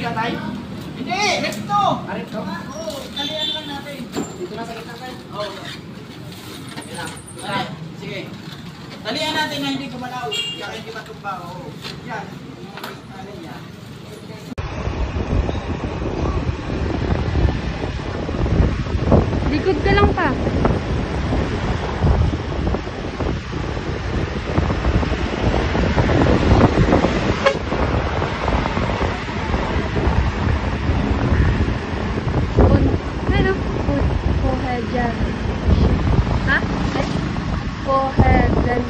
yan, tay? Hindi! Recto! Recto? Oo, talian lang natin. Dito na sa gitna, tay? Oo. Yan. Sige. Talian natin na hindi kumalaw. Kaya hindi matumba. Oo. Yan. Ano yan? Likod ka lang pa. Ano? Pohejan. Ha? Ay? Pohejan.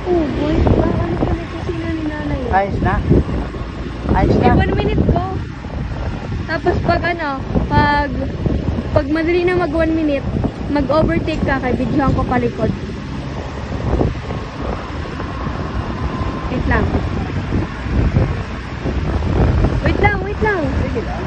Oh boy, baka ano pala yung kusina ni nanay? Ayos na? Ayos na? 1 minute ko. Tapos pag ano, pag madali na mag 1 minute, mag-overtake ka, kay videohan ko palikod. Wait lang. Wait lang. Sige lang.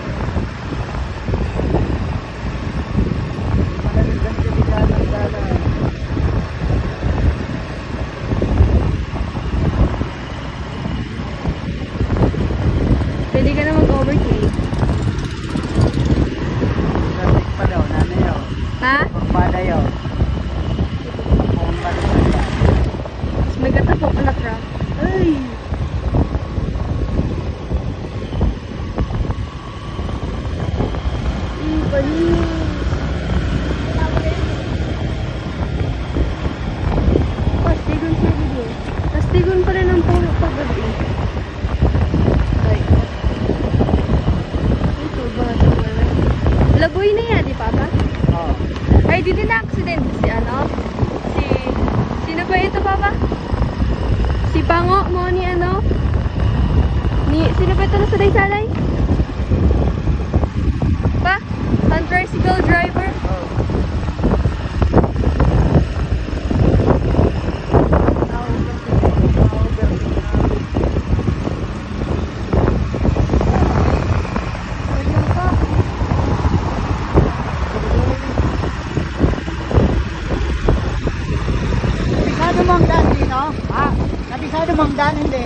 Pwede ka na mag-overtake. Traffic pa daw, nanay yun. Ha? Pagpada yun. Mas may gatapok na truck. Ay! Panis! Pastigon siya dito. Pastigon pa rin ang puno paggabi. Ay. Ito ba? Laboy na yan, di pa ba? Oo. Ay, dito na accident si ano? Sino ba ito, Papa? Si Pango mo ni ano? Sino ba ito na sa Daysalay? Pa? Ang tricycle driver? Kabisado mong daan dito? Ha? Kabisado mong daan, hindi?